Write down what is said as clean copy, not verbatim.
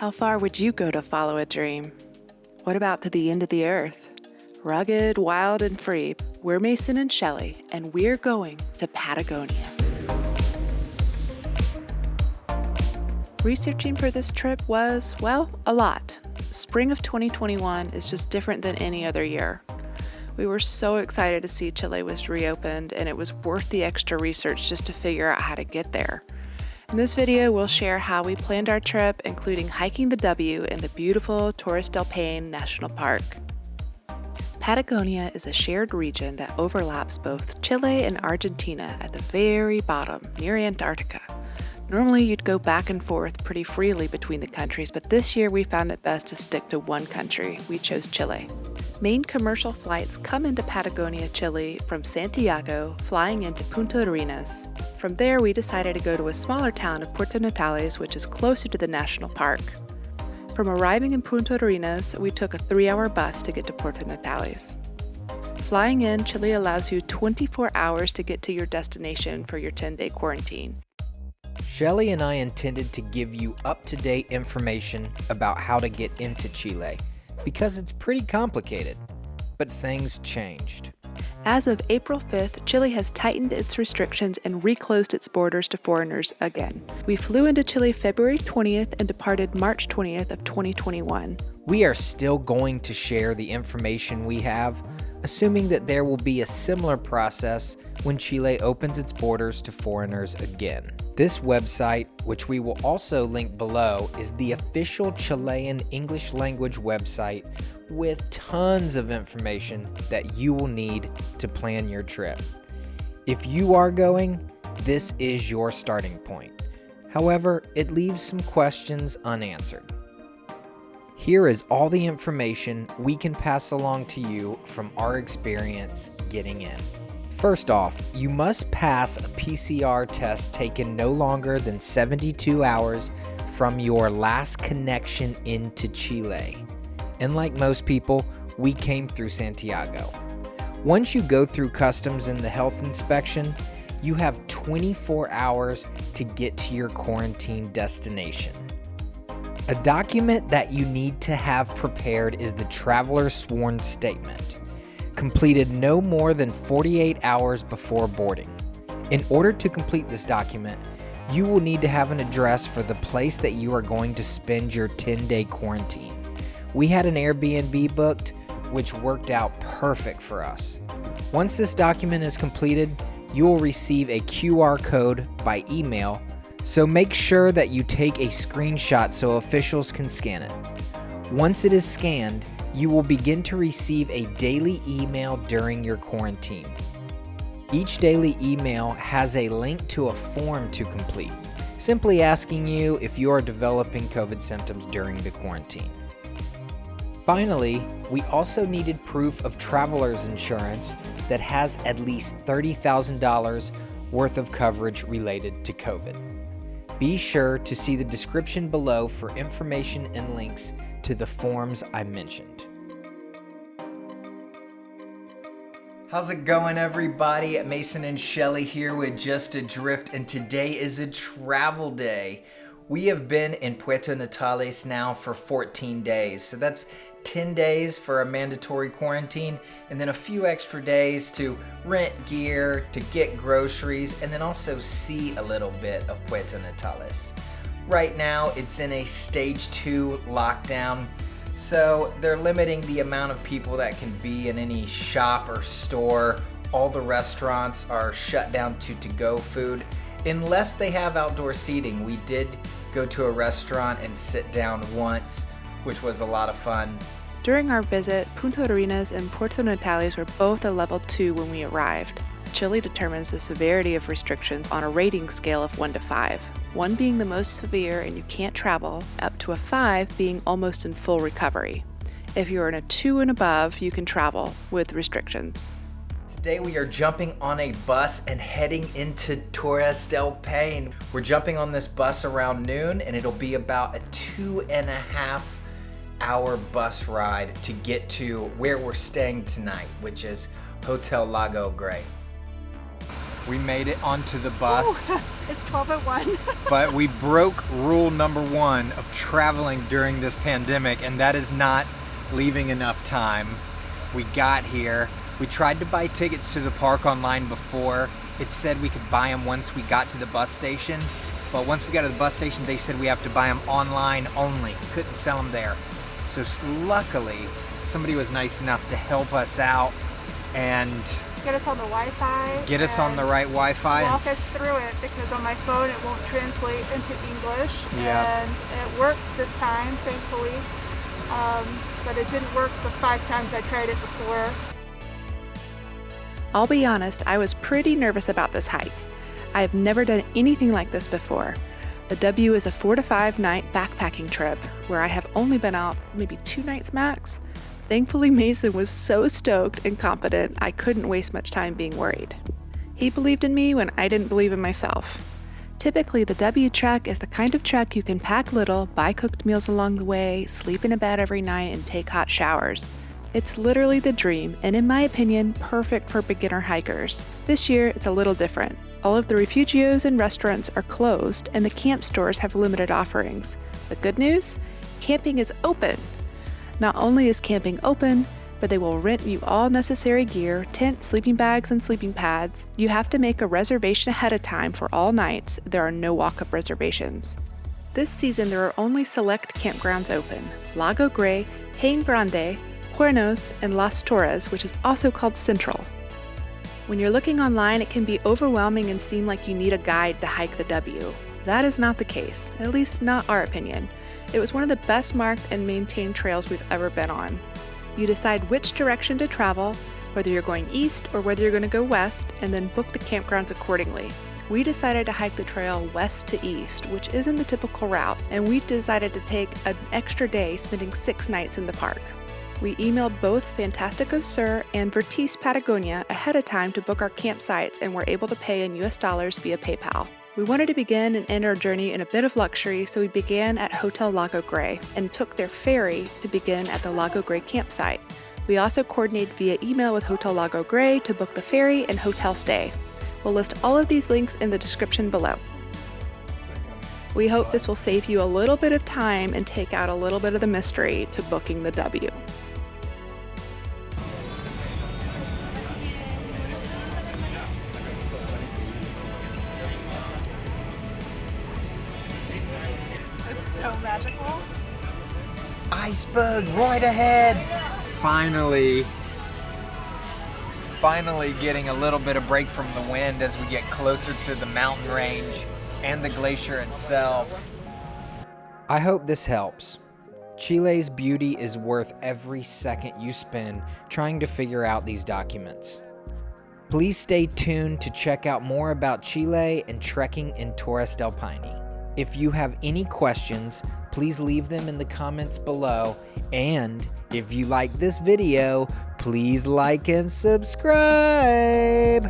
How far would you go to follow a dream? What about to the end of the earth? Rugged, wild, and free, we're Mason and Shelley, and we're going to Patagonia. Researching for this trip was, well, a lot. Spring of 2021 is just different than any other year. We were so excited to see Chile was reopened, and it was worth the extra research just to figure out how to get there. In this video, we'll share how we planned our trip, including hiking the W in the beautiful Torres Del Paine National Park. Patagonia is a shared region that overlaps both Chile and Argentina at the very bottom, near Antarctica. Normally, you'd go back and forth pretty freely between the countries, but this year we found it best to stick to one country. We chose Chile. Main commercial flights come into Patagonia, Chile from Santiago, flying into Punta Arenas. From there, we decided to go to a smaller town of Puerto Natales, which is closer to the national park. From arriving in Punta Arenas, we took a 3-hour bus to get to Puerto Natales. Flying in, Chile allows you 24 hours to get to your destination for your 10-day quarantine. Shelley and I intended to give you up-to-date information about how to get into Chile, because it's pretty complicated, but things changed. As of April 5th, Chile has tightened its restrictions and reclosed its borders to foreigners again. We flew into Chile February 20th and departed March 20th of 2021. We are still going to share the information we have, assuming that there will be a similar process when Chile opens its borders to foreigners again. This website, which we will also link below, is the official Chilean English language website with tons of information that you will need to plan your trip. If you are going, this is your starting point. However, it leaves some questions unanswered. Here is all the information we can pass along to you from our experience getting in. First off, you must pass a PCR test taken no longer than 72 hours from your last connection into Chile. And like most people, we came through Santiago. Once you go through customs and the health inspection, you have 24 hours to get to your quarantine destination. A document that you need to have prepared is the traveler's sworn statement, completed no more than 48 hours before boarding. In order to complete this document, you will need to have an address for the place that you are going to spend your 10-day quarantine. We had an Airbnb booked, which worked out perfect for us. Once this document is completed, you will receive a QR code by email, so make sure that you take a screenshot so officials can scan it. Once it is scanned, you will begin to receive a daily email during your quarantine. Each daily email has a link to a form to complete, simply asking you if you are developing COVID symptoms during the quarantine. Finally, we also needed proof of traveler's insurance that has at least $30,000 worth of coverage related to COVID. Be sure to see the description below for information and links to the forms I mentioned. How's it going, everybody? Mason and Shelley here with Just Adrift, and today is a travel day. We have been in Puerto Natales now for 14 days, so that's 10 days for a mandatory quarantine, and then a few extra days to rent gear, to get groceries, and then also see a little bit of Puerto Natales. Right now, it's in a stage 2 lockdown, so they're limiting the amount of people that can be in any shop or store. All the restaurants are shut down to to-go food, unless they have outdoor seating. We did go to a restaurant and sit down once, which was a lot of fun. During our visit, Punta Arenas and Puerto Natales were both a level 2 when we arrived. Chile determines the severity of restrictions on a rating scale of 1 to 5, 1 being the most severe and you can't travel, up to a 5 being almost in full recovery. If you're in a 2 and above, you can travel with restrictions. Today we are jumping on a bus and heading into Torres Del Paine. We're jumping on this bus around noon, and it'll be about a 2.5-hour bus ride to get to where we're staying tonight, which is Hotel Lago Grey. We made it onto the bus. Ooh, it's 12:01. But we broke rule number 1 of traveling during this pandemic, and that is not leaving enough time. We got here. We tried to buy tickets to the park online before. It said we could buy them once we got to the bus station. But once we got to the bus station, they said we have to buy them online only. Couldn't sell them there. So luckily, somebody was nice enough to help us out and Get us on the Wi-Fi. get us on the right Wi-Fi. Walk us through it, because on my phone it won't translate into English. Yep. And it worked this time, thankfully. But it didn't work the 5 times I tried it before. I'll be honest, I was pretty nervous about this hike. I have never done anything like this before. The W is a 4 to 5 night backpacking trip where I have only been out maybe 2 nights max. Thankfully, Mason was so stoked and confident I couldn't waste much time being worried. He believed in me when I didn't believe in myself. Typically, the W trek is the kind of trek you can pack little, buy cooked meals along the way, sleep in a bed every night, and take hot showers. It's literally the dream, and in my opinion, perfect for beginner hikers. This year, it's a little different. All of the refugios and restaurants are closed, and the camp stores have limited offerings. The good news? Camping is open. Not only is camping open, but they will rent you all necessary gear, tent, sleeping bags, and sleeping pads. You have to make a reservation ahead of time for all nights. There are no walk-up reservations. This season, there are only select campgrounds open: Lago Grey, Paine Grande, Cuernos, and Las Torres, which is also called Central. When you're looking online, it can be overwhelming and seem like you need a guide to hike the W. That is not the case, at least not our opinion. It was one of the best marked and maintained trails we've ever been on. You decide which direction to travel, whether you're going east or whether you're going to go west, and then book the campgrounds accordingly. We decided to hike the trail west to east, which isn't the typical route, and we decided to take an extra day, spending 6 nights in the park. We emailed both Fantastico Sur and Vertice Patagonia ahead of time to book our campsites and were able to pay in US dollars via PayPal. We wanted to begin and end our journey in a bit of luxury, so we began at Hotel Lago Grey and took their ferry to begin at the Lago Grey campsite. We also coordinated via email with Hotel Lago Grey to book the ferry and hotel stay. We'll list all of these links in the description below. We hope this will save you a little bit of time and take out a little bit of the mystery to booking the W. So magical. Iceberg right ahead. Finally getting a little bit of break from the wind as we get closer to the mountain range and the glacier itself. I hope this helps. Chile's beauty is worth every second you spend trying to figure out these documents. Please stay tuned to check out more about Chile and trekking in Torres Del Paine. If you have any questions, please leave them in the comments below. And if you like this video, please like and subscribe.